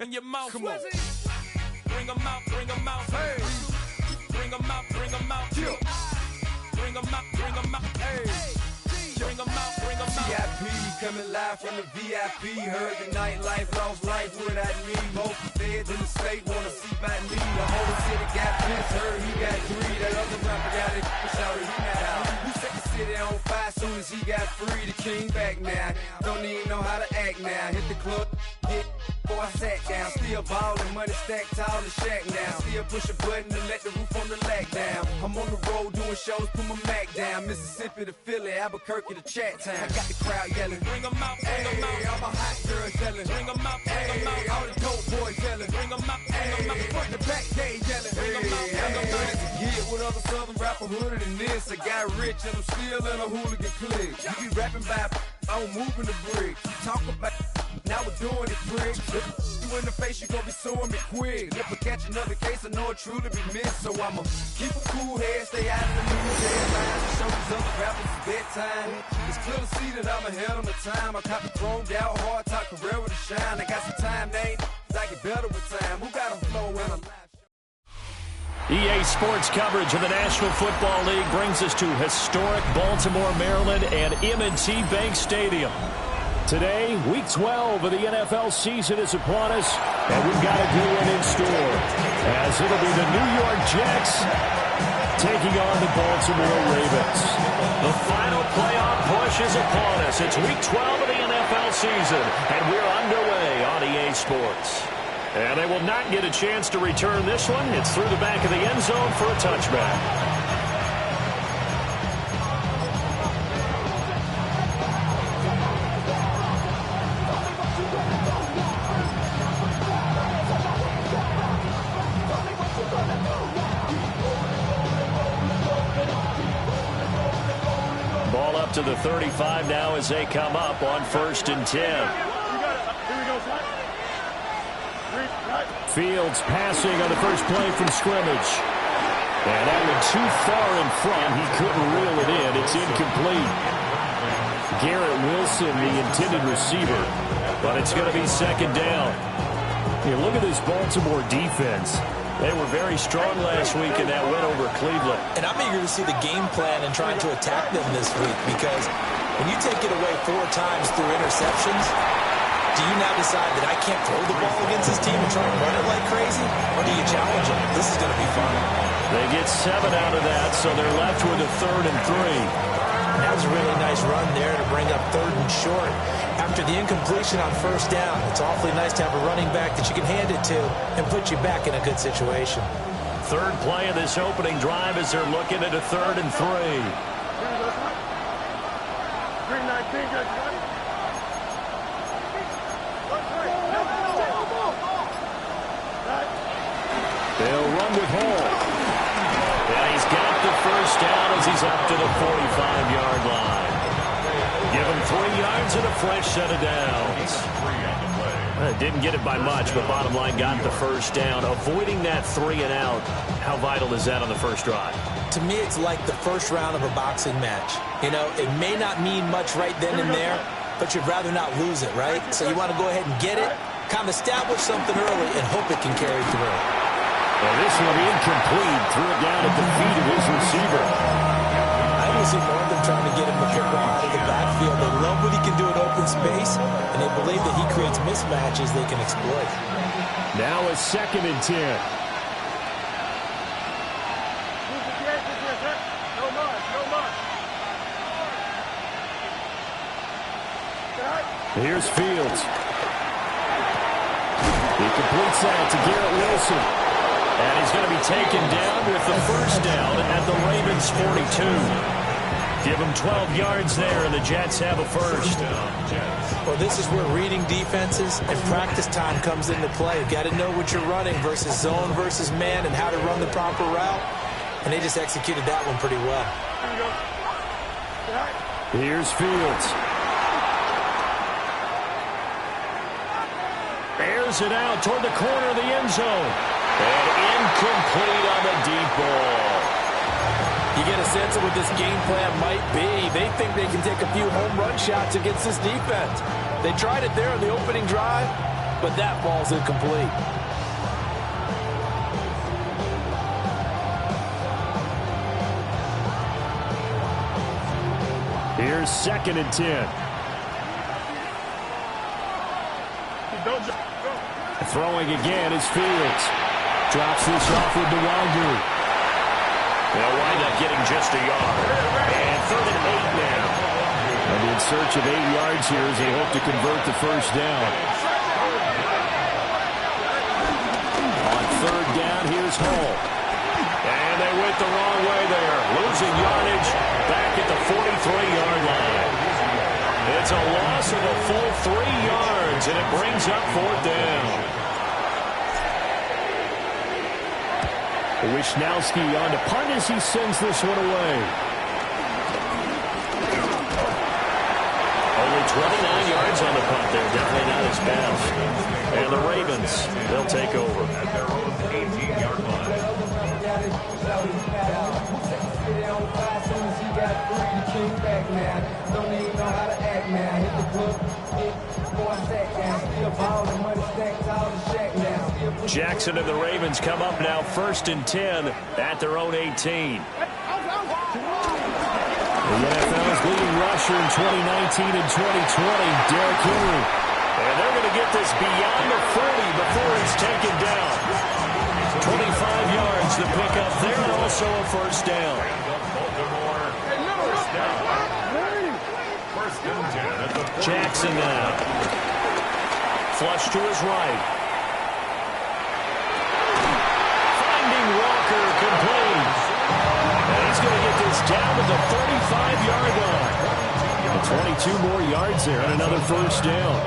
in your mouth. Come on. Bring them out, bring them out. Hey. Bring them out, bring them out. Yeah. Bring them out, bring them out. Hey. Bring them out, bring them out. VIP coming live from the VIP. Heard the nightlife, lost life without me. Most feds in the state wanna see by me. The whole city got pissed, heard he got 3. That other rapper got it, shouted he not out. We set the city on fire soon as he got free. The king back now, don't even know how to act now. Hit the club, hit. Before I sat down, still ballin', money stacked tall in the shack now. Still push a button to let the roof on the lack down. I'm on the road doing shows, put my Mac down. Mississippi to Philly, Albuquerque to Chat Town. I got the crowd yelling, bring them out, bring them out. All my hot girls yelling, bring them out, bring them out. All the dope boys yelling, bring them out, bring them out. Front the back, they yelling, bring them out, bring them out. Get with other southern rapper hooded than this. I got rich and I'm still in a hooligan clique. You be rapping by, I'm moving the bricks. You talk about, now we're doing it, prick. You in the face, you gon' be suing me quick. If I catch another case, I know it truly be missed. So I'ma keep a cool head, stay out of the news headlines. Show these other rappers it's bedtime. It's clear to see that I'm ahead on the time. I caught the chromed out, hard talk career with a shine. I got some time, they ain't I get better with time. Who got a flow in a live? EA Sports coverage of the National Football League brings us to historic Baltimore, Maryland, and M&T Bank Stadium. Today, Week 12 of the NFL season is upon us, and we've got a good one in store, as it'll be the New York Jets taking on the Baltimore Ravens. The final playoff push is upon us. It's Week 12 of the NFL season, and we're underway on EA Sports. And they will not get a chance to return this one. It's through the back of the end zone for a touchback. Ball up to the 35 now as they come up on 1st and 10. Fields passing on the first play from scrimmage. And that one too far in front. He couldn't reel it in. It's incomplete. Garrett Wilson, the intended receiver. But it's going to be 2nd down. Here, look at this Baltimore defense. They were very strong last week in that win over Cleveland. And I'm eager to see the game plan and trying to attack them this week, because when you take it away 4 times through interceptions, do you now decide that I can't throw the ball against this team and try and run it like crazy? Or do you challenge them? This is going to be fun. They get 7 out of that, so they're left with a 3rd and 3. And that was a really nice run there to bring up 3rd and short. After the incompletion on 1st down, it's awfully nice to have a running back that you can hand it to and put you back in a good situation. 3rd play of this opening drive as they're looking at a 3rd and 3. 319, they'll run with Hall. And he's got the 1st down as he's up to the 45-yard line. Give him 3 yards and a fresh set of downs. Didn't get it by much, but bottom line got the 1st down. Avoiding that 3 and out, how vital is that on the first drive? To me, it's like the first round of a boxing match. You know, it may not mean much right then and there, but you'd rather not lose it, right? So you want to go ahead and get it, kind of establish something early, and hope it can carry through. Well, this one incomplete. Threw it down at the feet of his receiver. I even see more of them trying to get him to pick one out of the backfield. They love what he can do in open space, and they believe that he creates mismatches they can exploit. Now a 2nd and 10. Here's Fields. He completes that to Garrett Wilson. And he's going to be taken down with the 1st down at the Ravens 42. Give him 12 yards there, and the Jets have a 1st. Well, this is where reading defenses and practice time comes into play. You've got to know what you're running versus zone versus man and how to run the proper route. And they just executed that one pretty well. Here's Fields. Airs it out toward the corner of the end zone. And incomplete on the deep ball. You get a sense of what this game plan might be. They think they can take a few home run shots against this defense. They tried it there on the opening drive. but that ball's incomplete. Here's 2nd and 10. Throwing again is Fields. Drops this off with DeWanger. They'll wind up getting just a yard. And 3rd and 8 now. And in search of 8 yards here as they hope to convert the first down. On 3rd down, here's Hall. And they went the wrong way there. Losing yardage back at the 43-yard line. It's a loss of a full 3 yards, and it brings up 4th down. Wishnowski on to punt as he sends this one away. Only 29 yards on the punt there. Definitely not his best. And the Ravens, they'll take over. At their own 18-yard line. Jackson and the Ravens come up now 1st and 10 at their own 18. The NFL's leading rusher in 2019 and 2020, Derrick Henry. And they're going to get this beyond the 40 before it's taken down. 25 yards to pick up there, and also a first down. Jackson now. Flush to his right. Finding Walker complete. And he's going to get this down to the 35-yard line. And 22 more yards there and another first down.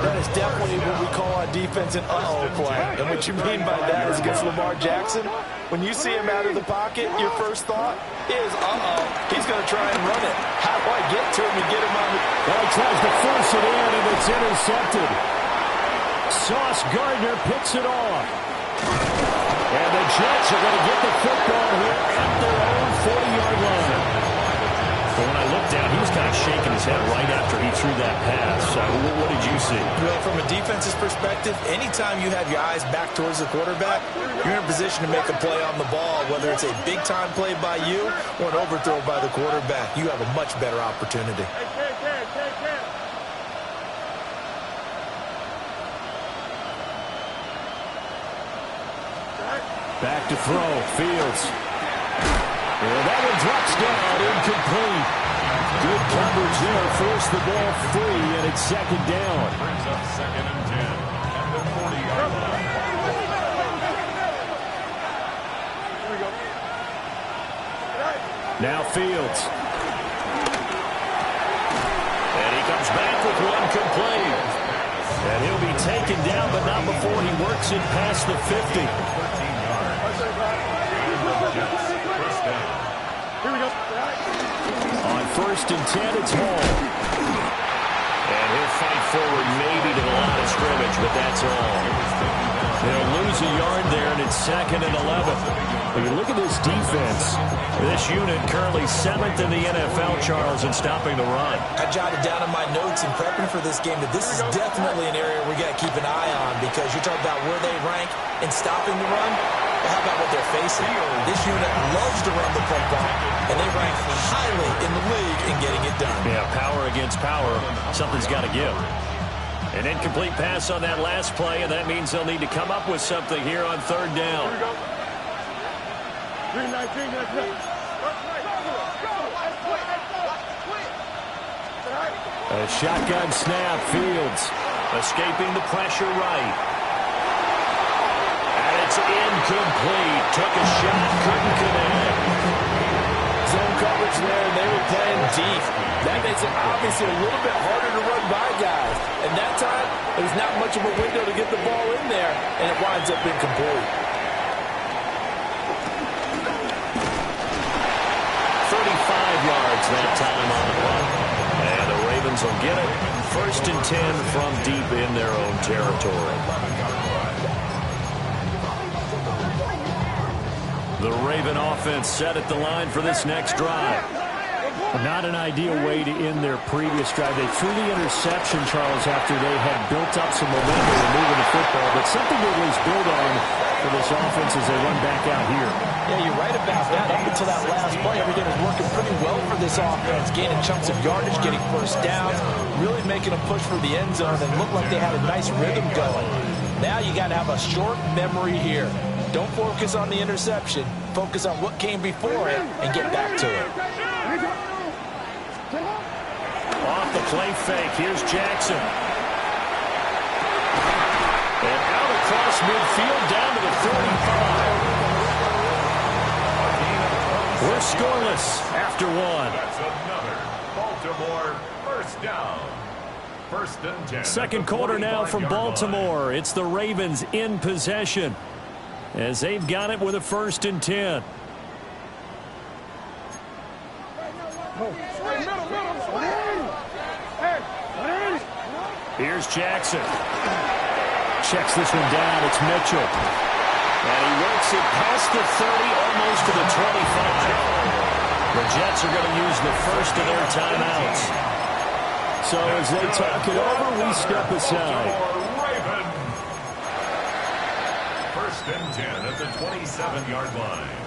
That is definitely what we call on defense an uh-oh play. And what you mean by that is against Lamar Jackson, when you see him out of the pocket, your first thought is, uh-oh, he's going to try and run it. How do I get to him and get him on the... Well, he tries to force it in, and it's intercepted. Sauce Gardner picks it off. And the Jets are going to get the football here at their own 40-yard line. But when I looked down, he was kind of shaking his head right after he threw that pass. What did you see? Well, from a defense's perspective, anytime you have your eyes back towards the quarterback, you're in a position to make a play on the ball, whether it's a big-time play by you or an overthrow by the quarterback. You have a much better opportunity. Back to throw, Fields. And that one drops down, incomplete. Good coverage there, forced the ball free, and it's 2nd down. Brings up 2nd and 10 at the 40-yard line. Now Fields. And he comes back with one complete. And he'll be taken down, but not before he works it past the 50. 13 yards. Jets, first down. On 1st and 10, it's Hall. And he'll fight forward maybe to the line of scrimmage, but that's all. They'll lose a yard there, and it's 2nd and 11. When you look at this defense, this unit currently 7th in the NFL, Charles, in stopping the run. I jotted down in my notes in prepping for this game that this is definitely an area we got to keep an eye on, because you're talking about where they rank in stopping the run. Well, how about what they're facing? This unit loves to run the football, and they rank highly in the league in getting it done. Yeah, power against power. Something's got to give. An incomplete pass on that last play, and that means they'll need to come up with something here on 3rd down. A shotgun snap, Fields escaping the pressure right. And it's incomplete. Took a shot, couldn't connect. Zone coverage there, they were playing deep. That makes it obviously a little bit harder to run by guys. And that time, there's not much of a window to get the ball in there, and it winds up incomplete. 35 yards that time on the run. And the Ravens will get it. 1st and 10 from deep in their own territory. The Raven offense set at the line for this next drive. Not an ideal way to end their previous drive. They threw the interception, Charles, after they had built up some momentum and moving the football, but something to at least build on for this offense as they run back out here. Yeah, you're right about that. Up until that last play, everything was working pretty well for this offense, gaining chunks of yardage, getting first downs, really making a push for the end zone, and looked like they had a nice rhythm going. Now you got to have a short memory here. Don't focus on the interception. Focus on what came before it and get back to it. Off the play fake, here's Jackson. And out across midfield down to the 35. We're scoreless after one. That's another Baltimore first down. First and 10. Second quarter now from Baltimore. It's the Ravens in possession as they've got it with a 1st and 10. Here's Jackson. Checks this one down. It's Mitchell. And he works it past the 30, almost to the 25. The Jets are going to use the first of their timeouts. So as they talk it over, we step aside. First and 10 at the 27-yard line.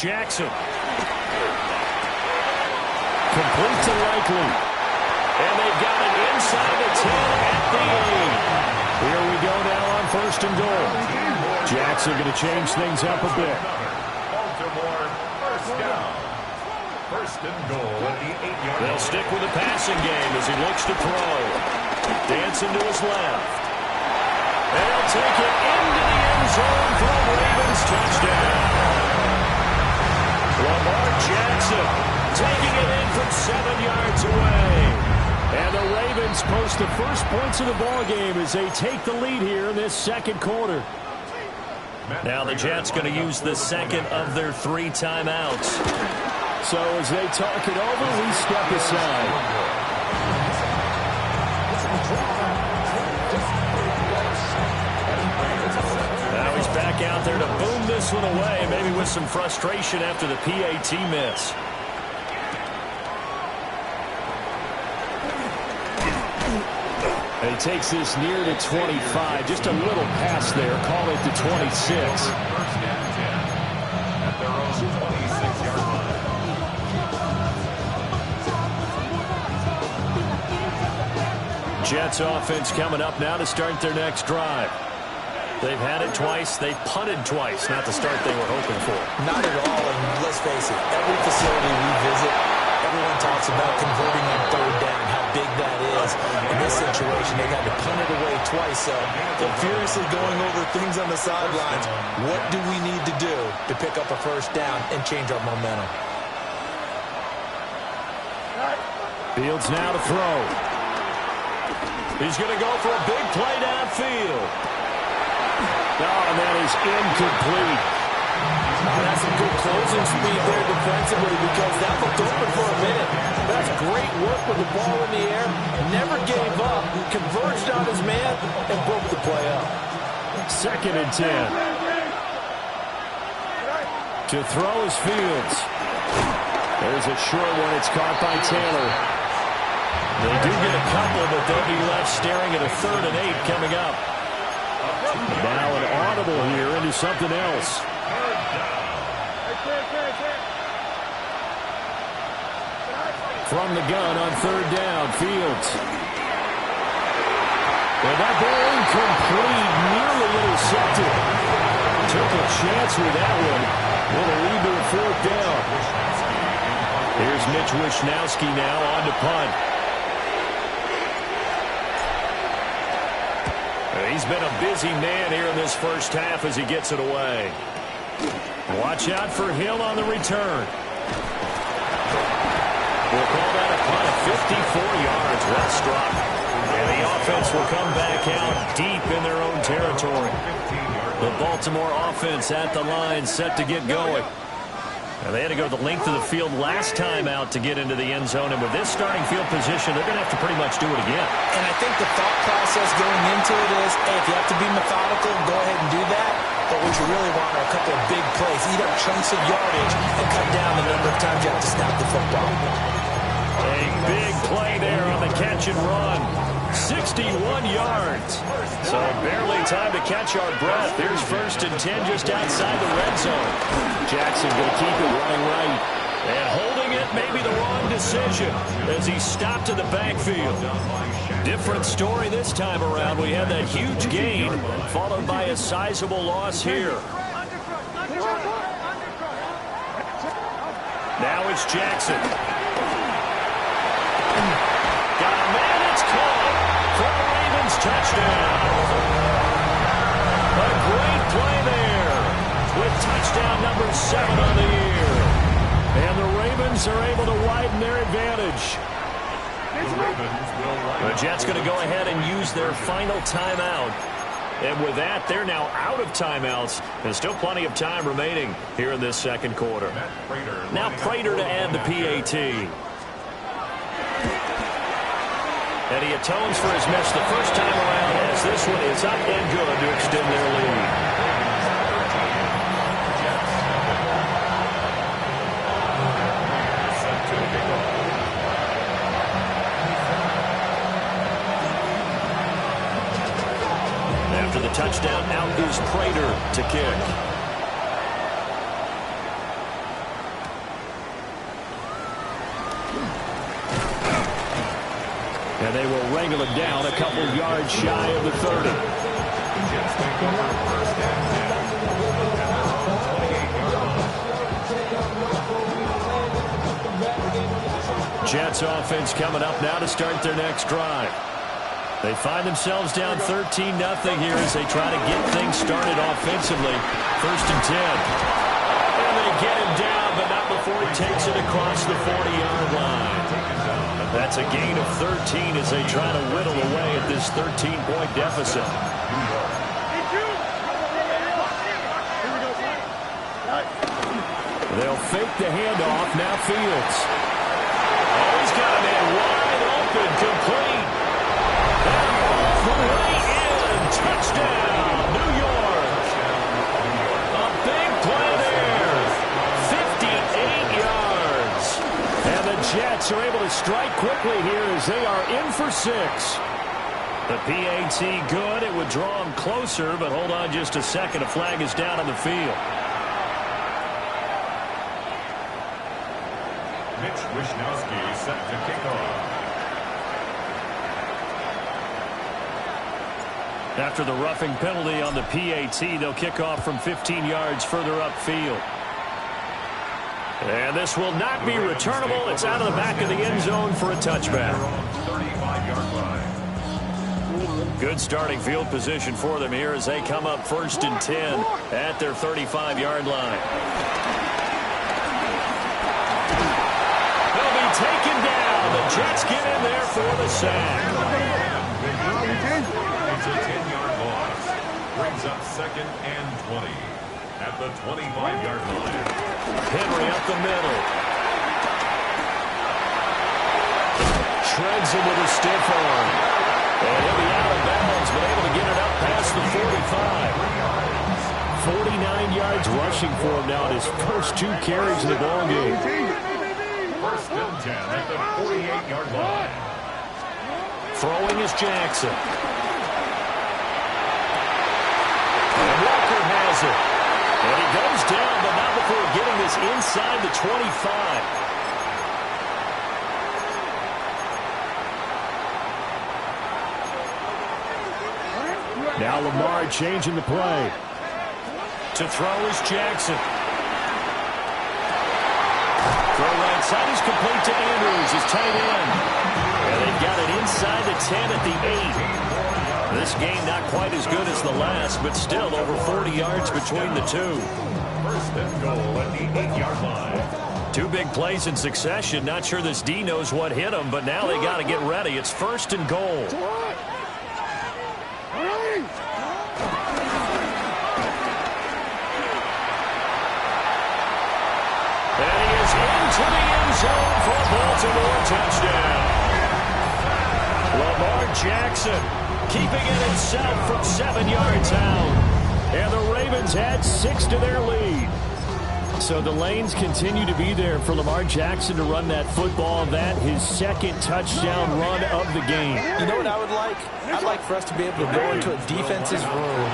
Jackson. Complete to Likely. And they've got it inside the 10 at the 8. Here we go now on 1st and goal. Jackson going to change things up a bit. Baltimore first down. First and goal at the 8-yard line. They'll stick with the passing game as he looks to throw. Dancing to his left. And he'll take it into the end zone for a Ravens touchdown. Lamar Jackson taking it in from 7 yards away. And the Ravens post the first points of the ball game as they take the lead here in this second quarter. Now the Jets going to use the second of their 3 timeouts. So as they talk it over, we step aside. Now he's back out there to boom this one away, maybe with some frustration after the PAT miss. And he takes this near to 25, just a little pass there, call it the 26. First and 10 at their own 26-yard line. Jets offense coming up now to start their next drive. They've had it twice. They've punted twice. Not the start they were hoping for. Not at all, and let's face it, every facility we visit, everyone talks about converting on 3rd down, how big that is. In this situation, they've had to punt it away twice, so they're furiously going over things on the sidelines. What do we need to do to pick up a first down and change our momentum? Fields now to throw. He's going to go for a big play downfield. Oh, and that is incomplete. That's some good closing speed there defensively because that looked open for a minute. That's great work with the ball in the air. Never gave up. Converged on his man and broke the play up. 2nd and 10. To throw is Fields. There's a short one. It's caught by Taylor. They do get a couple, but they'll be left staring at a 3rd and 8 coming up. Now an audible here into something else. From the gun on 3rd down, Fields. And that ball incomplete, nearly intercepted. Took a chance with that one. With a lead to a 4th down. Here's Mitch Wishnowski now on to punt. He's been a busy man here in this first half as he gets it away. Watch out for him on the return. We'll call that a punt of 54 yards. Well struck. And the offense will come back out deep in their own territory. The Baltimore offense at the line set to get going. And they had to go the length of the field last time out to get into the end zone. And with this starting field position, they're going to have to pretty much do it again. And I think the thought process going into it is, hey, if you have to be methodical, go ahead and do that. But what you really want are a couple of big plays, eat up chunks of yardage, and cut down the number of times you have to snap the football. A big play there on the catch and run. 61 yards. So barely time to catch our breath. Here's 1st and 10 just outside the red zone. Jackson going to keep it running right. And holding it, maybe the wrong decision as he stopped in the backfield. Different story this time around. We had that huge gain followed by a sizable loss here. Now it's Jackson. Got a man, it's caught for the Ravens touchdown. A great play there with touchdown number 7 on the year. And the Ravens are able to widen their advantage. The Jets going to go ahead and use their final timeout. And with that, they're now out of timeouts. There's still plenty of time remaining here in this second quarter. Now Prater to add the PAT. And he atones for his miss the first time around as this one is up and good to extend their lead. After the touchdown, out is Prater to kick. And they will wrangle it down a couple yards shy of the 30. Jets offense coming up now to start their next drive. They find themselves down 13-0 here as they try to get things started offensively. 1st and 10. And they get him down, but not before he takes it across the 40-yard line. That's a gain of 13 as they try to whittle away at this 13-point deficit. They'll fake the handoff. Now Fields. Oh, he's got a man wide open, complete. And off the way in. Touchdown, New York. A big play there. 58 yards. And the Jets are able to strike quickly here as they are in for 6. The PAT good. It would draw them closer, but hold on just a second. A flag is down on the field. Mitch Wishnowsky set to kick off. After the roughing penalty on the PAT, they'll kick off from 15 yards further upfield. And this will not be returnable. It's out of the back of the end zone for a touchback. 35-yard line. Good starting field position for them here as they come up 1st and 10 at their 35-yard line. They'll be taken down. The Jets get in there for the sack. It's a 10-yard loss. Brings up 2nd and 20 at the 25-yard line. Henry up the middle. Shreds him with a stiff arm. And he'll be out of bounds, but able to get it up past the 45. 49 yards rushing for him now in his first 2 carries in the ballgame. 1st and 10 at the 48-yard line. Throwing is Jackson. And Walker has it. And he goes down, but not before getting this inside the 25. Now Lamar changing the play. To throw is Jackson. Throw right side is complete to Andrews, his tight end. And they've got it inside the 10 at the 8. This game not quite as good as the last, but still over 40 yards between the two. 1st and goal at the 8-yard line. 2 big plays in succession. Not sure this D knows what hit him, but now they got to get ready. It's 1st and goal. Jackson keeping it himself from 7 yards out. And the Ravens add 6 to their lead. So the lanes continue to be there for Lamar Jackson to run that football. That his second touchdown run of the game. You know what I would like? I'd like for us to be able to go into a defense's room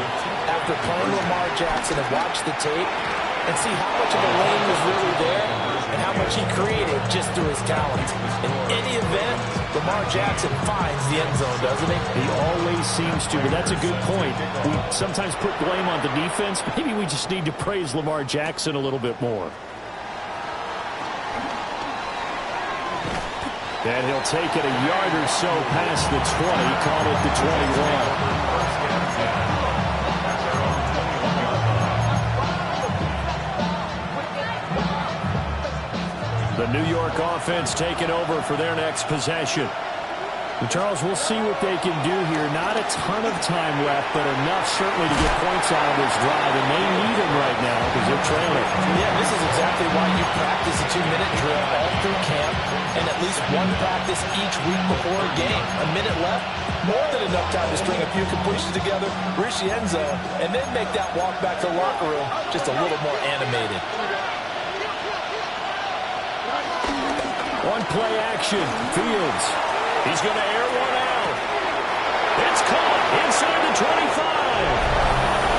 after playing Lamar Jackson and watch the tape and see how much of a lane was really there and how much he created just through his talent. In any event, Lamar Jackson finds the end zone, doesn't he? He always seems to, but that's a good point. We sometimes put blame on the defense. Maybe we just need to praise Lamar Jackson a little bit more. And he'll take it a yard or so past the 20, call it the 21. The New York offense taking over for their next possession. And Charles, we'll see what they can do here. Not a ton of time left, but enough certainly to get points out of this drive, and they need them right now because they're trailing. Yeah, this is exactly why you practice a 2-minute drill all through camp and at least one practice each week before a game. A minute left, more than enough time to string a few completions together, reach the end zone, and then make that walk back to the locker room just a little more animated. One play action. Fields. He's going to air one out. It's caught inside the 25.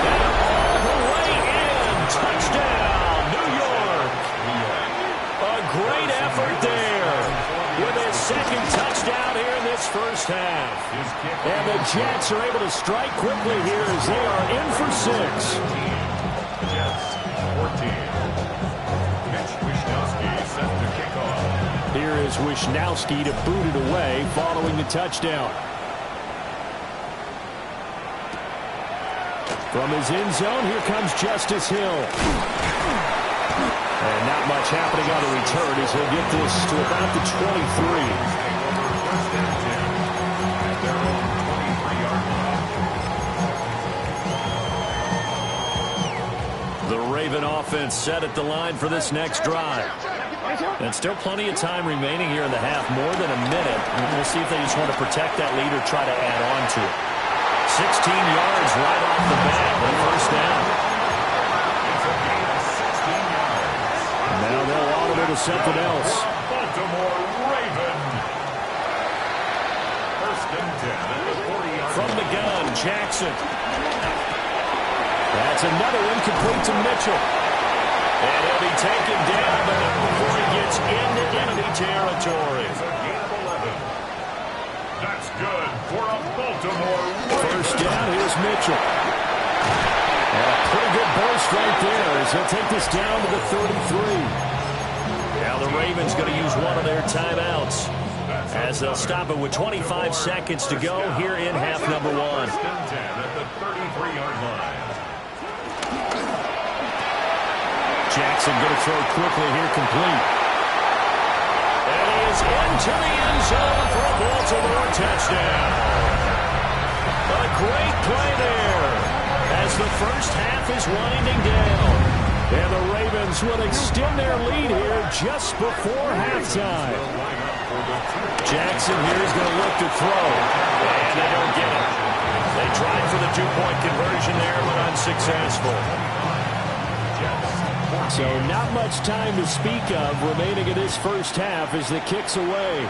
And all the way in. Touchdown, New York. A great effort there with his second touchdown here in this first half. And the Jets are able to strike quickly here as they are in for 6. Jets 14. Here is Wishnowski to boot it away following the touchdown. From his end zone, here comes Justice Hill. And not much happening on the return as he'll get this to about the 23. The Raven offense set at the line for this next drive. And still plenty of time remaining here in the half, more than a minute. And we'll see if they just want to protect that lead or try to add on to it. 16 yards right off the bat, the first down. Now they'll audible to something else. Baltimore Raven. First and 10 at the 40-yard From the gun, Jackson. That's another incomplete to Mitchell. And he'll be taken down, but not before he gets into enemy territory. That's good for a Baltimore Raven. First down, here's Mitchell. And a pretty good burst right there as he'll take this down to the 33. Now the Ravens going to use one of their timeouts as they'll stop it with 25 seconds to go here in half number 1. First and 10 at the 33-yard line. Jackson going to throw quickly here, complete. And he is into the end zone for a Baltimore touchdown. A great play there as the first half is winding down. And the Ravens will extend their lead here just before halftime. Jackson here is going to look to throw. And they don't get it. They tried for the 2-point conversion there, but unsuccessful. So not much time to speak of remaining in this first half as the kick's away.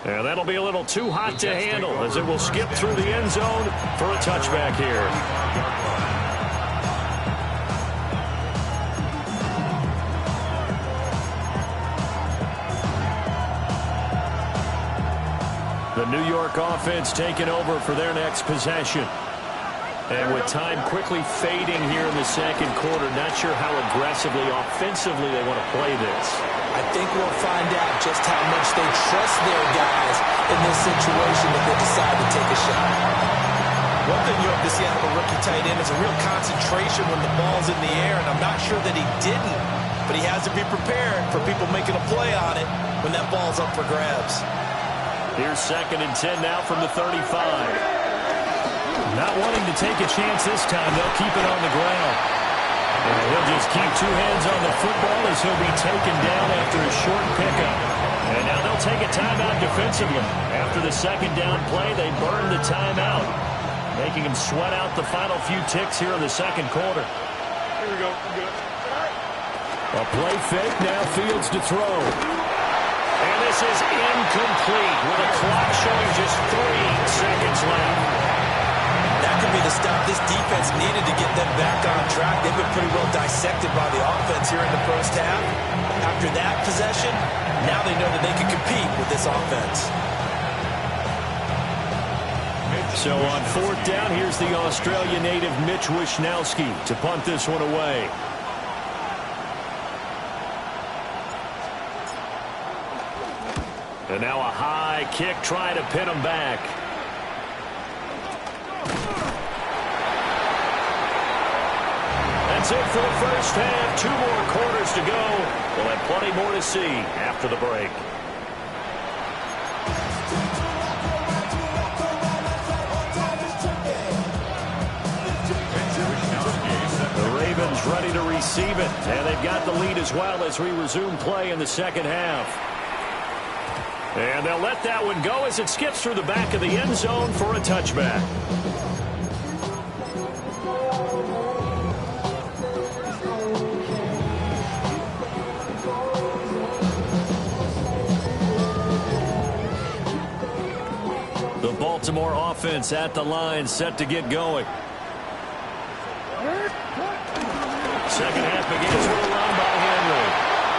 And that'll be a little too hot to handle as it will skip through the end zone for a touchback here. The New York offense taking over for their next possession. And with time quickly fading here in the second quarter, not sure how aggressively, offensively they want to play this. I think we'll find out just how much they trust their guys in this situation if they decide to take a shot. One thing you have to see out of a rookie tight end is a real concentration when the ball's in the air, and I'm not sure that he didn't, but he has to be prepared for people making a play on it when that ball's up for grabs. Here's 2nd and 10 now from the 35. Not wanting to take a chance this time, they'll keep it on the ground. And he'll just keep 2 hands on the football as he'll be taken down after a short pickup. And And now they'll take a timeout defensively. After the second down play, they burn the timeout, making them sweat out the final few ticks here in the second quarter. Here we go. Good. A play fake, now Fields to throw. And this is incomplete with a clock showing just 3 seconds left. That could be the stop this defense needed to get them back on track. They've been pretty well dissected by the offense here in the first half. After that possession, now they know that they can compete with this offense. So on fourth down, here's the Australia native Mitch Wishnowsky to punt this one away. And now a high kick trying to pin him back. That's it for the first half. 2 more quarters to go. We'll have plenty more to see after the break. The Ravens ready to receive it. And they've got the lead as well as we resume play in the second half. And they'll let that one go as it skips through the back of the end zone for a touchback. The Baltimore offense at the line, set to get going. Second half begins with a run by Henry.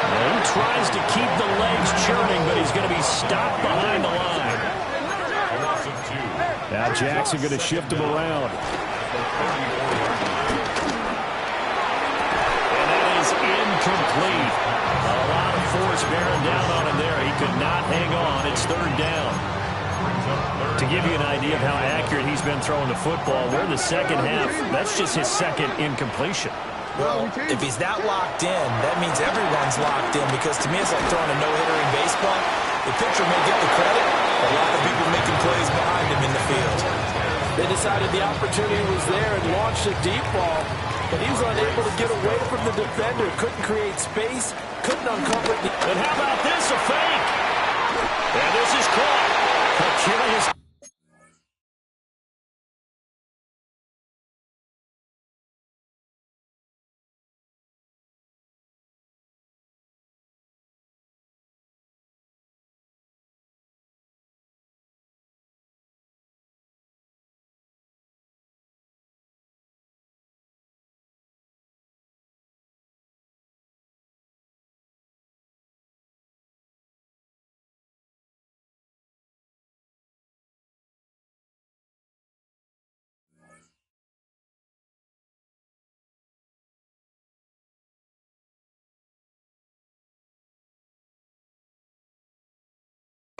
And he tries to keep the legs churning, but he's going to be stopped behind the line. Now Jackson going to shift him around. And that is incomplete. A lot of force bearing down on him there. He could not hang on. It's third down. To give you an idea of how accurate he's been throwing the football, we're in the second half. That's just his second incompletion. Well, if he's that locked in, that means everyone's locked in, because to me it's like throwing a no-hitter in baseball. The pitcher may get the credit, a lot of people making plays behind him in the field. They decided the opportunity was there and launched a deep ball, but he was unable to get away from the defender, couldn't create space, couldn't uncover it. And how about this, a fake? And this is caught. A curious.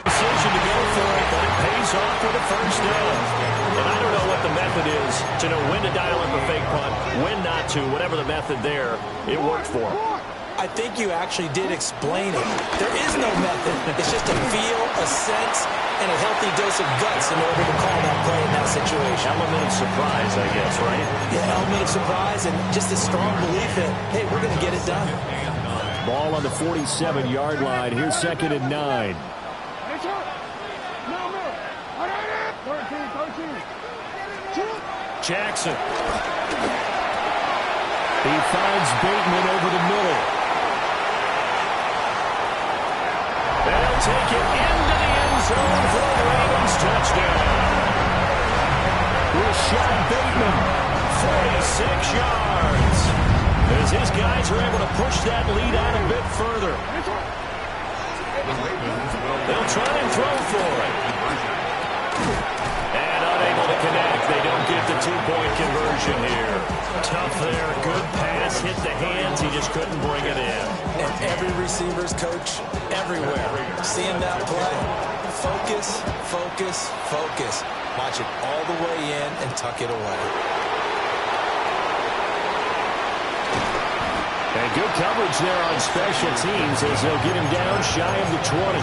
Decision to go for it, but it pays off for the first down. And I don't know what the method is to know when to dial up a fake punt, when not to. Whatever the method there, it worked for him. I think you actually did explain it. There is no method. It's just a feel, a sense, and a healthy dose of guts in order to call that play in that situation. Element of surprise, I guess, right? Yeah, element of surprise and just a strong belief that, hey, we're going to get it done. Ball on the 47-yard line. Here's 2nd and 9. Jackson. He finds Bateman over the middle. And he'll take it into the end zone for the Ravens touchdown. Rashad Bateman, 46 yards. As his guys are able to push that lead out a bit further. They'll try and throw for it. And unable to connect. They don't get the 2-point conversion here. Tough there. Good pass. Hit the hands. He just couldn't bring it in. And every receiver's coach everywhere. Seeing that play, focus, focus, focus. Watch it all the way in and tuck it away. And good coverage there on special teams as they'll get him down shy of the 20.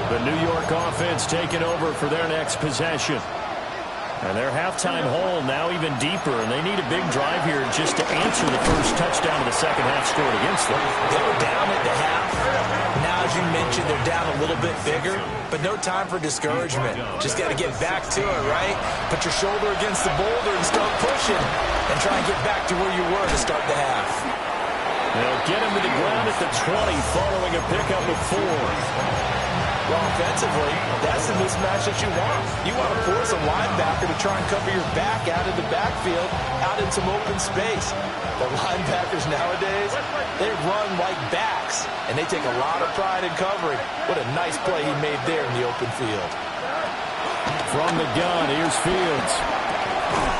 The New York offense taking over for their next possession. And their halftime hole now even deeper, and they need a big drive here just to answer the first touchdown of the second half scored against them. They were down at the half. Now, as you mentioned, they're down a little bit bigger, but no time for discouragement. Just got to get back to it, right? Put your shoulder against the boulder and start pushing, and try and get back to where you were to start the half. They'll get him to the ground at the 20 following a pickup of 4. Well, offensively, that's the mismatch that you want. You want to force a linebacker to try and cover your back out in the backfield, out in some open space. The linebackers nowadays, they run like backs, and they take a lot of pride in covering. What a nice play he made there in the open field. From the gun, here's Fields.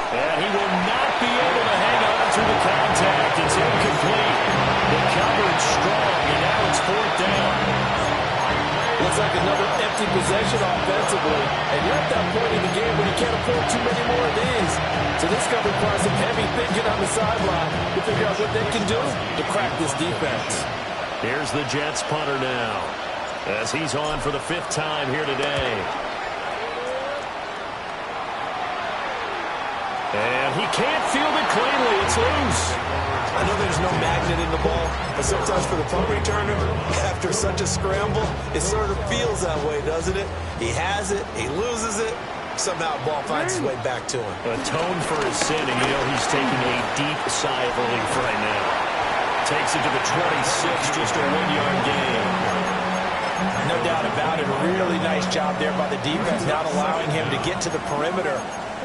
And he will not be able to hang on through the contact. It's incomplete. The coverage strong, and now it's 4th down. Looks like another empty possession offensively. And you're at that point in the game where you can't afford too many more of these. So this is going to require some heavy thinking on the sideline to figure out what they can do to crack this defense. Here's the Jets punter now, as he's on for the 5th time here today. And he can't field it cleanly. It's loose. I know there's no magnet in the ball, but sometimes for the punt returner, after such a scramble, it sort of feels that way, doesn't it? He has it, he loses it, somehow the ball finds its way back to him. Atone for his sin, and you know he's taking a deep sigh of relief right now. Takes it to the 26, just a 1-yard gain. No doubt about it, a really nice job there by the defense, not allowing him to get to the perimeter.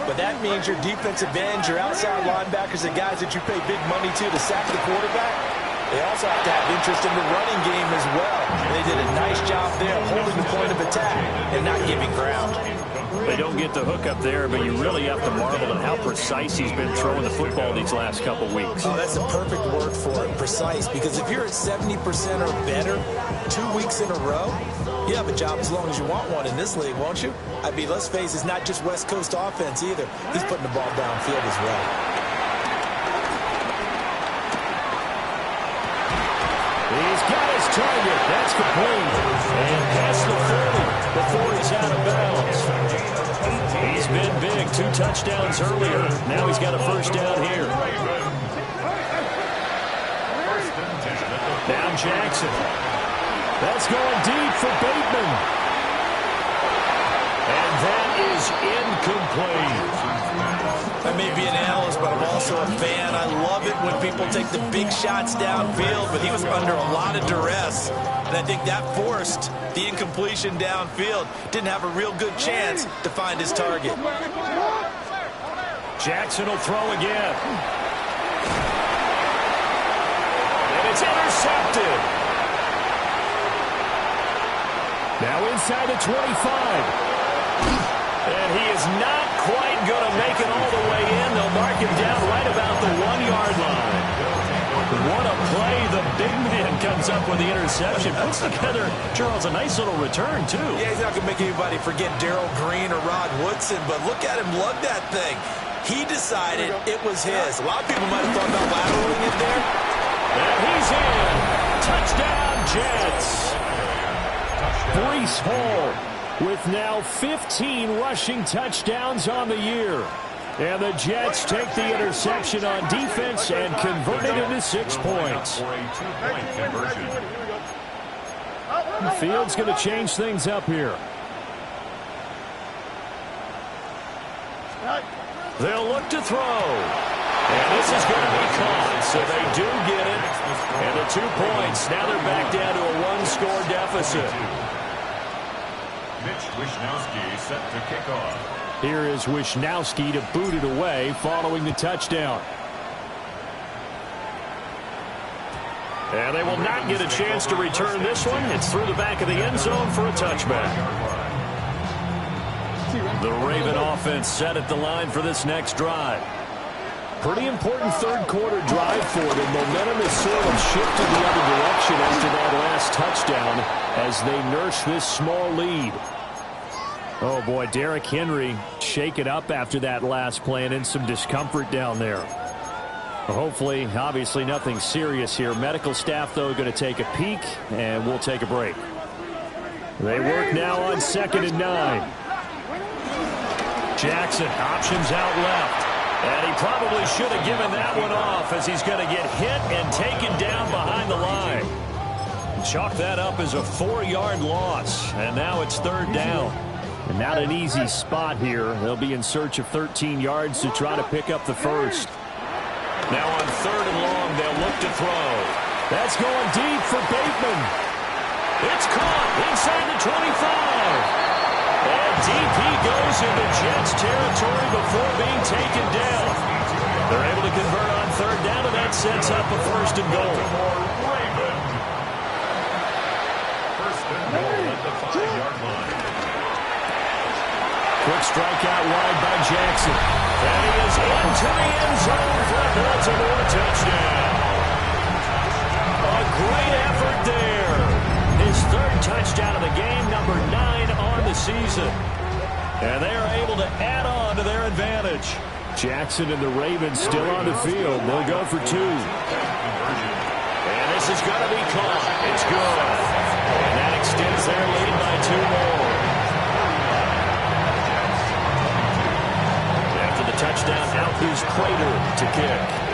But that means your defensive ends, your outside linebackers, the guys that you pay big money to sack the quarterback, they also have to have interest in the running game as well. And they did a nice job there holding the point of attack and not giving ground. They don't get the hook up there, but you really have to marvel at how precise he's been throwing the football these last couple weeks. Oh, that's a perfect word for it, precise. Because if you're at 70% or better 2 weeks in a row, you have a job as long as you want one in this league, won't you? I mean, let's face it, it's not just West Coast offense either. He's putting the ball downfield as well. He's got his target. That's complete. And past the 30 before he's out of bounds. He's been big. 2 touchdowns earlier. Now he's got a 1st down here. Now Jackson. That's going deep for Bateman. And that is incomplete. I may be an analyst, but I'm also a fan. I love it when people take the big shots downfield, but he was under a lot of duress. And I think that forced the incompletion downfield. Didn't have a real good chance to find his target. Jackson will throw again. And it's intercepted. Now inside the 25. And he is not quite going to make it all the way in. They'll mark him down right about the 1-yard line. What a play. The big man comes up with the interception. Puts together, Charles, a nice little return, too. Yeah, he's not going to make anybody forget Darrell Green or Rod Woodson, but look at him lug that thing. He decided it was his. A lot of people might have thought about lateraling it there. And he's in. Touchdown, Jets. Breece Hall with now 15 rushing touchdowns on the year. And the Jets take the interception on defense and convert it into 6 points. For a 2-point conversion. Fields going to change things up here. They'll look to throw. And this is going to be caught, so they do get it. And the 2 points, now they're back down to a 1-score deficit. Mitch Wishnowsky set to kick off. Here is Wishnowsky to boot it away following the touchdown. And they will not get a chance to return this one. It's through the back of the end zone for a touchback. The Raven offense set at the line for this next drive. Pretty important 3rd quarter drive for them. Momentum has sort of shifted the other direction after that last touchdown as they nurse this small lead. Oh, boy, Derrick Henry shaken up after that last play and in some discomfort down there. Hopefully, obviously, nothing serious here. Medical staff, though, going to take a peek, and we'll take a break. They work now on 2nd and 9. Jackson, options out left. And he probably should have given that one off as he's going to get hit and taken down behind the line. Chalk that up as a 4-yard loss. And now it's third down. And not an easy spot here. They'll be in search of 13 yards to try to pick up the first. Now on third and long, they'll look to throw. That's going deep for Bateman. It's caught inside the 25. And deep he goes into Jets territory before being taken down. They're able to convert on third down, and that sets up a first and goal. First and goal at the 5-yard line. Quick strike out wide by Jackson. And he is into the end zone for a Baltimore touchdown. A great effort there. His third touchdown of the game, number 9 on the season. And they are able to add on to their advantage. Jackson and the Ravens still on the field. They'll go for 2. And this is going to be caught. It's good. And that extends their lead by 2 more. After the touchdown, out is Prater to kick.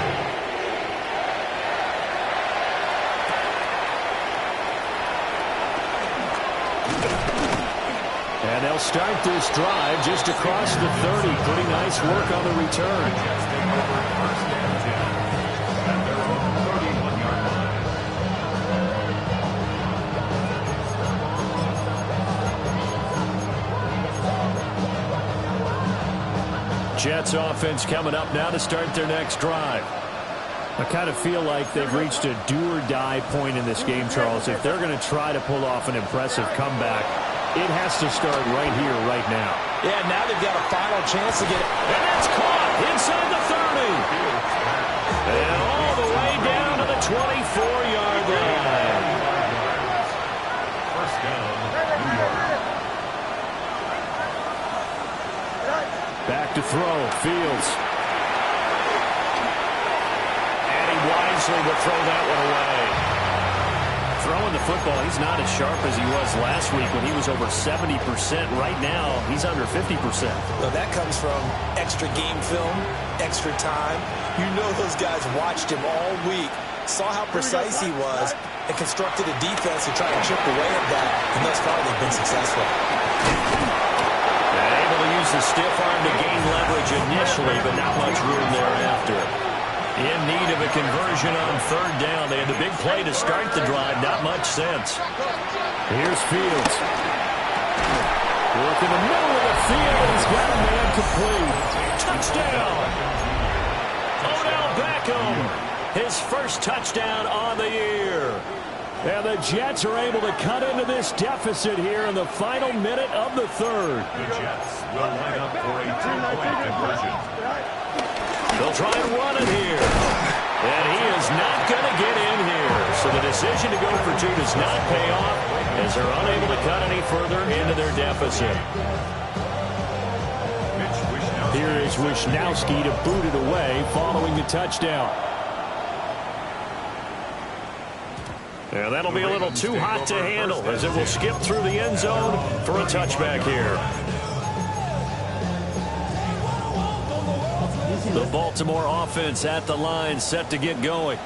And they'll start this drive just across the 30. Pretty nice work on the return. Jets offense coming up now to start their next drive. I kind of feel like they've reached a do-or-die point in this game, Charles. If they're going to try to pull off an impressive comeback, it has to start right here, right now. Yeah, now they've got a final chance to get it. And it's caught inside the 30. And all the way down to the 24-yard line. First down, New York. Back to throw, Fields. And he wisely will throw that one away. Throwing the football, he's not as sharp as he was last week when he was over 70%. Right now, he's under 50%. Well, that comes from extra game film, extra time. You know those guys watched him all week, saw how precise he was, and constructed a defense to try and chip away at that, and thus far they've been successful. And able to use the stiff arm to gain leverage initially, but not much room thereafter. In need of a conversion on third down. They had the big play to start the drive. Not much sense. Here's Fields. Work in the middle of the field. He's got a man complete. Touchdown! Odell Beckham. His first touchdown on the year. And the Jets are able to cut into this deficit here in the final minute of the third. The Jets will line up for a 2-point conversion. They'll try and run it here. And he is not going to get in here. So the decision to go for 2 does not pay off as they're unable to cut any further into their deficit. Here is Wishnowski to boot it away following the touchdown. Yeah, that'll be a little too hot to handle as it will skip through the end zone for a touchback here. The Baltimore offense at the line, set to get going.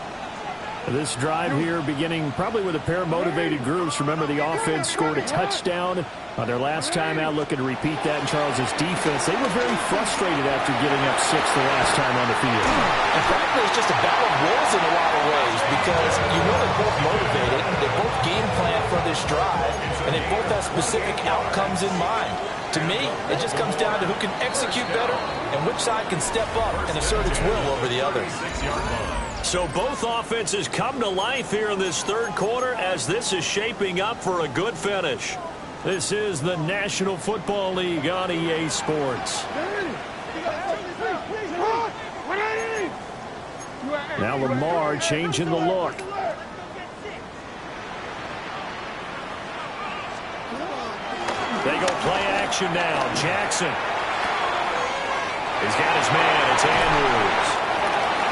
This drive here beginning probably with a pair of motivated groups. Remember, the offense scored a touchdown on their last time out, looking to repeat that in Charles's defense. They were very frustrated after giving up 6 the last time on the field. And frankly, it's just a battle of wills in a lot of ways because you know they're both motivated, they both game plan for this drive, and they both have specific outcomes in mind. To me, it just comes down to who can execute better and which side can step up and assert its will over the other. So both offenses come to life here in this third quarter as this is shaping up for a good finish. This is the National Football League on EA Sports. Now Lamar changing the look. They go play action now. Jackson. He's got his man. It's Andrews.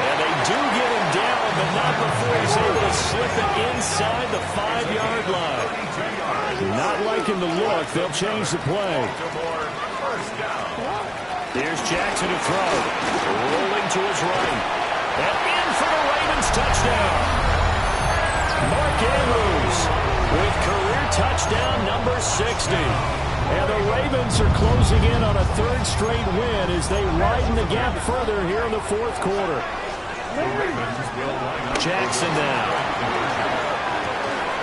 And they do get him down, but not before he's able to slip it inside the 5-yard line. Not liking the look. They'll change the play. Here's Jackson to throw. Rolling to his right. And in for the Ravens touchdown. Mark Andrews with career touchdown number 60. And the Ravens are closing in on a third straight win as they widen the gap further here in the fourth quarter. Jackson now.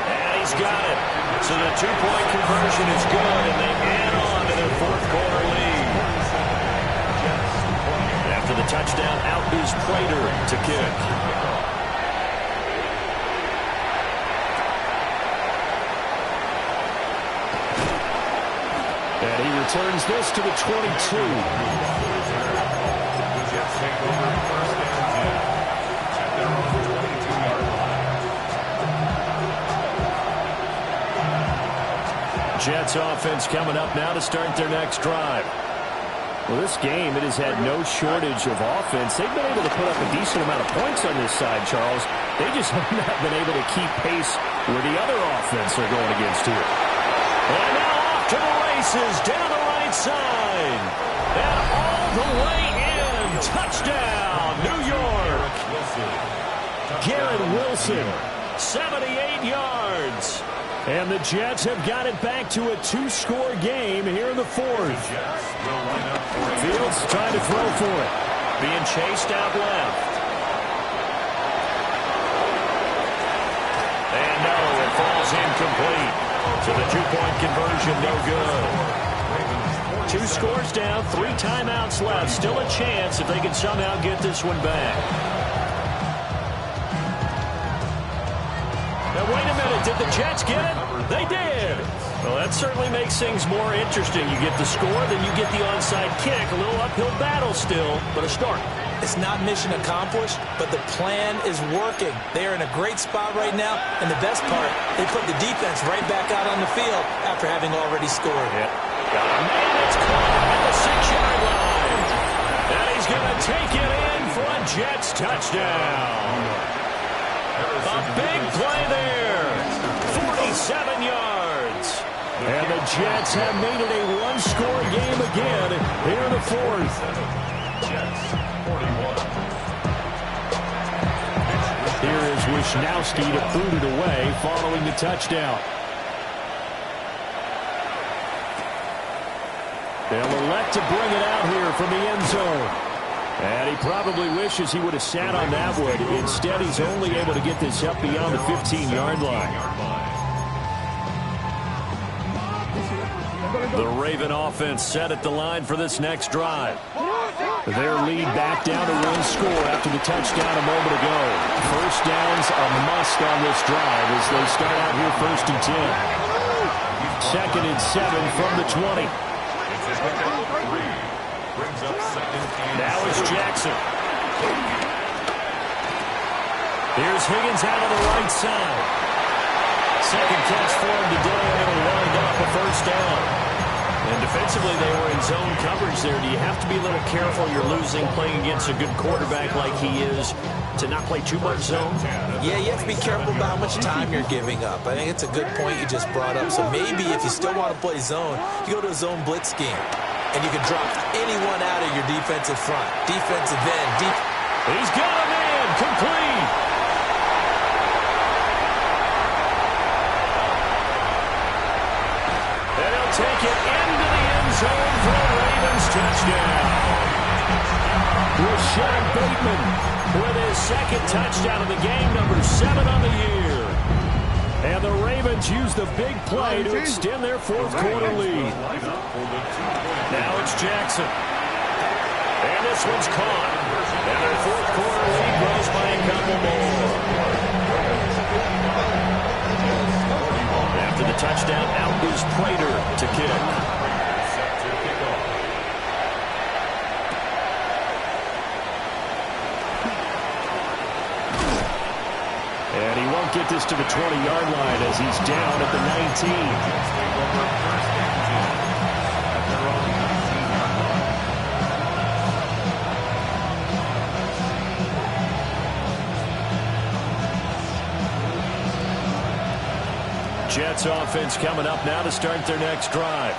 And he's got it. So the two-point conversion is good, and they add on to their fourth quarter lead. After the touchdown, out is Prater to kick. And he returns this to the 22. Jets offense coming up now to start their next drive. Well, this game, it has had no shortage of offense. They've been able to put up a decent amount of points on this side, Charles. They just have not been able to keep pace where the other offense are going against here. And now off to the races, down the right side. And all the way in. Touchdown, New York. Garrett Wilson, 78 yards. And the Jets have got it back to a two-score game here in the fourth. Fields trying to throw for it. Being chased out left. And no, it falls incomplete. So the two-point conversion, no good. Two scores down, 3 timeouts left. Still a chance if they can somehow get this one back. Now, wait a minute. Did the Jets get it? They did. Well, that certainly makes things more interesting. You get the score, then you get the onside kick. A little uphill battle still, but a start. It's not mission accomplished, but the plan is working. They are in a great spot right now, and the best part, they put the defense right back out on the field after having already scored. Yeah. Man, it's caught at the 6-yard line. And he's going to take it in for a Jets touchdown. A big play there. 47 yards. And the Jets have made it a one-score game again here in the fourth. Jets, 41. Here is Wisnowski to boot it away following the touchdown. They'll elect to bring it out here from the end zone. And he probably wishes he would have sat on that one. Instead, he's only able to get this up beyond the 15-yard line. The Raven offense set at the line for this next drive. Their lead back down to one score after the touchdown a moment ago. First down's a must on this drive as they start out here 1st and 10. 2nd and 7 from the 20. Now it's Jackson. Here's Higgins out on the right side. Second catch for him today, and it'll wind up a first down. And defensively, they were in zone coverage there. Do you have to be a little careful? You're losing playing against a good quarterback like he is to not play too much zone? Yeah, you have to be careful about how much time you're giving up. I think it's a good point you just brought up. So maybe if you still want to play zone, you go to a zone blitz scheme. And you can drop anyone out of your defensive front. Defensive end. He's got a man. Complete. And he'll take it into the end zone for a Ravens touchdown. Rashad Bateman with his second touchdown of the game, number 7 on the year. And the Ravens use the big play to extend their fourth quarter lead. Now it's Jackson. And this one's caught. And their fourth quarter lead grows by a couple more. After the touchdown, out is Prater to kick. And he won't get this to the 20-yard line as he's down at the 19. Jets offense coming up now to start their next drive.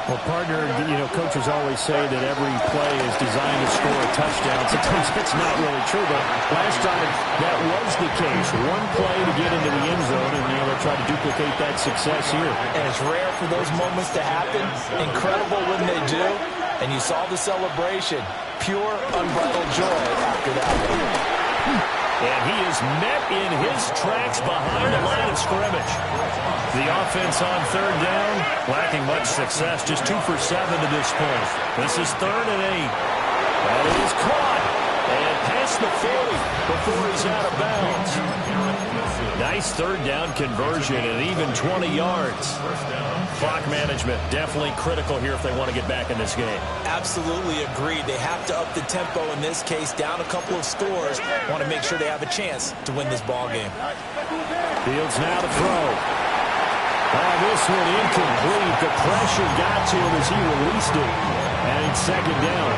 Well, partner, coaches always say that every play is designed to score a touchdown. Sometimes that's not really true, but last time that was the case. One play to get into the end zone, and they'll try to duplicate that success here. And it's rare for those moments to happen. Incredible when they do. And you saw the celebration. Pure, unbridled joy after that one. And he is met in his tracks behind the line of scrimmage. The offense on third down, lacking much success, just 2 for 7 to this point. This is 3rd and 8. That is caught. And past the 40 before he's out of bounds. Nice third down conversion and even 20 yards. Clock management definitely critical here if they want to get back in this game. Absolutely agreed. They have to up the tempo in this case, down a couple of scores. Want to make sure they have a chance to win this ball game. Fields now to throw. Oh, this one incomplete. The pressure got to him as he released it. And it's 2nd down.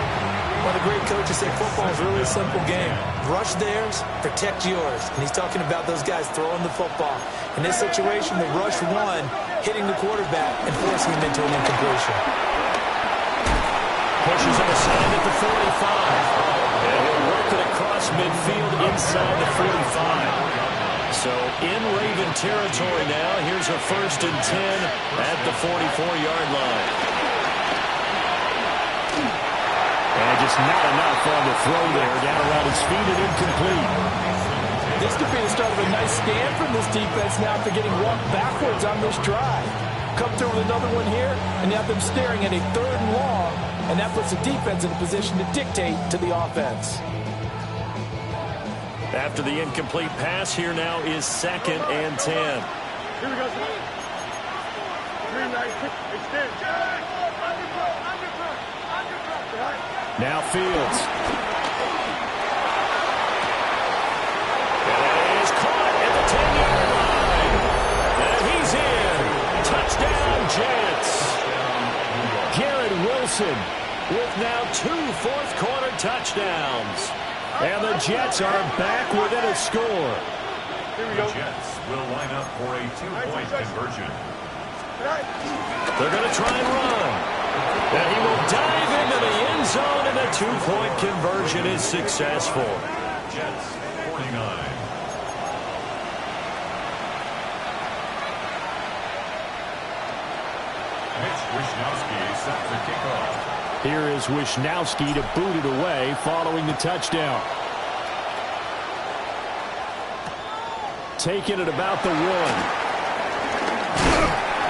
One of the great coaches said football is really a simple game. Rush theirs, protect yours. And he's talking about those guys throwing the football. In this situation, the rush won, hitting the quarterback and forcing him into an incompletion. Pushes him aside at the 45. And he'll work it across midfield inside the 45. So in Raven territory now. Here's a 1st and 10 at the 44-yard line. And just not enough on the throw there. Down around his feet and incomplete. This could be the start of a nice stand from this defense now after getting walked backwards on this drive. Come through with another one here, and you have them staring at a 3rd and long, and that puts the defense in a position to dictate to the offense. After the incomplete pass, here now is 2nd and 10. Here we go. 3-9, extend. Now Fields. And it is caught at the 10-yard line. And he's in. Touchdown, Jets. Garrett Wilson with now 2 fourth-quarter touchdowns. And the Jets are back within a score. The Jets will line up for a 2-point conversion. They're going to try and run. And he will dive into the end zone, and the 2-point conversion is successful. Jets 49. Mitch Wishnowsky set to kick off. Here is Wishnowsky to boot it away following the touchdown. Taking it about the 1.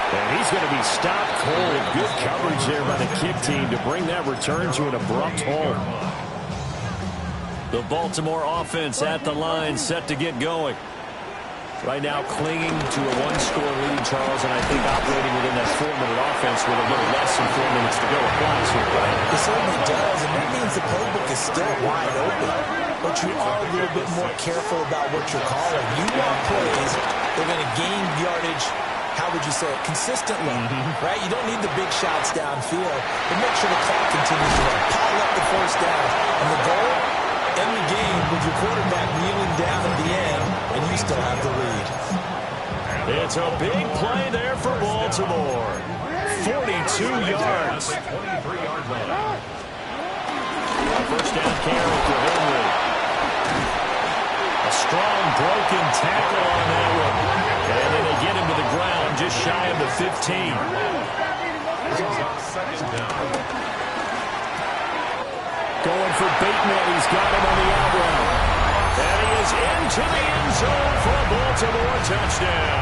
And he's going to be stopped cold. Good coverage there by the kick team to bring that return to an abrupt halt. The Baltimore offense at the line, set to get going. Right now clinging to a 1-score lead, Charles, and I think operating within that 4-minute offense with a little less than 4 minutes to go applies here, right? It certainly does, and that means the playbook is still wide open. But you are a little bit more careful about what you're calling. You want plays that are going to gain yardage, how would you say it, consistently, right? You don't need the big shots downfield, but make sure the clock continues to run. Pile up the first down. And the goal, end the game with your quarterback kneeling down at the end, and you still have the lead. It's a big play there for Baltimore. 42 yards. 23-yard line. First down carry for Henry. A strong broken tackle on that one. And then they get him to the ground just shy of the 15. Going for Bateman. He's got him on the out route. And he is into the end zone for a Baltimore touchdown.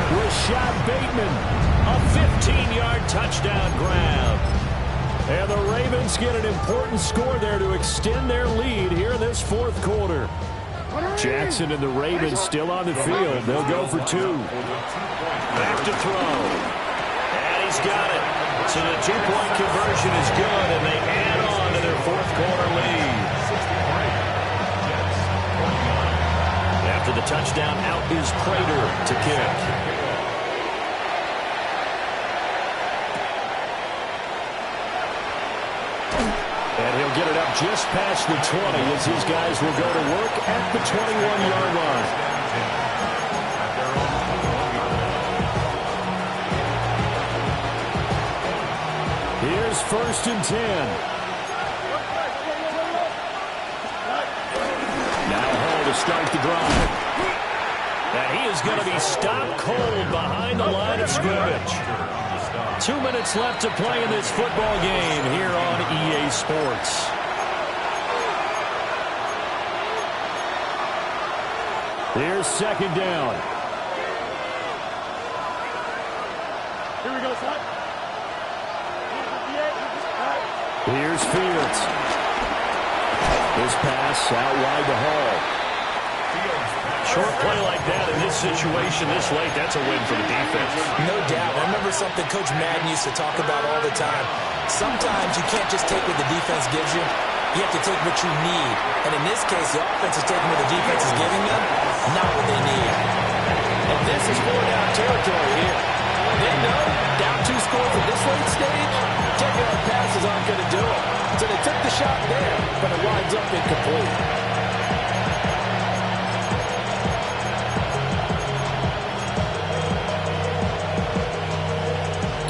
Rashad Bateman, a 15-yard touchdown grab. And the Ravens get an important score there to extend their lead here in this 4th quarter. Jackson and the Ravens still on the field. They'll go for 2. Back to throw. And he's got it. So the 2-point conversion is good, and they add on to their 4th quarter lead. After the touchdown, out is Prater to kick. And he'll get it up just past the 20 as these guys will go to work at the 21-yard line. first and 10. Now Hall to start the drive. And he is going to be stopped cold behind the line of scrimmage. 2 minutes left to play in this football game here on EA Sports. Here's second down. Here we go, son. Here's Fields. His pass out wide to Hall. Short play like that in this situation this late, that's a win for the defense. No doubt. I remember something Coach Madden used to talk about all the time. Sometimes you can't just take what the defense gives you. You have to take what you need. And in this case, the offense is taking what the defense is giving them, not what they need. And this is 4-down territory here. They know down 2 scores at this late stage, taking on passes aren't going to do it. So they took the shot there, but it winds up incomplete.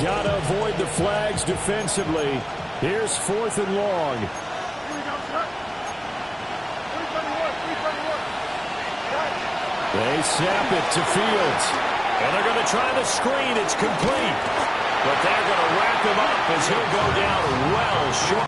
Gotta avoid the flags defensively. Here's 4th and long. Here we go, son. 331. They snap it to Fields. And they're going to try the screen. It's complete. But they're going to wrap him up as he'll go down well short.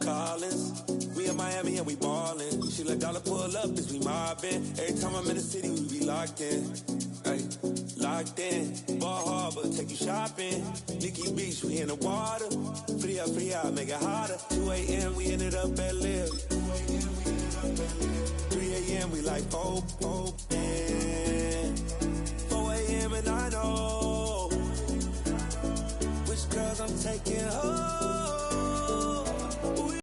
Collins. We in Miami and we ballin'. She let dollar pull up as we mobbin'. Every time I'm in the city, we be locked in. Ay, locked in. Ball Harbor, take you shopping. Nikki Beach, we in the water. Free up, make it hotter. 2 a.m., we ended up at Live. 3 a.m., we like open. 4 a.m. and I know which girls I'm taking home.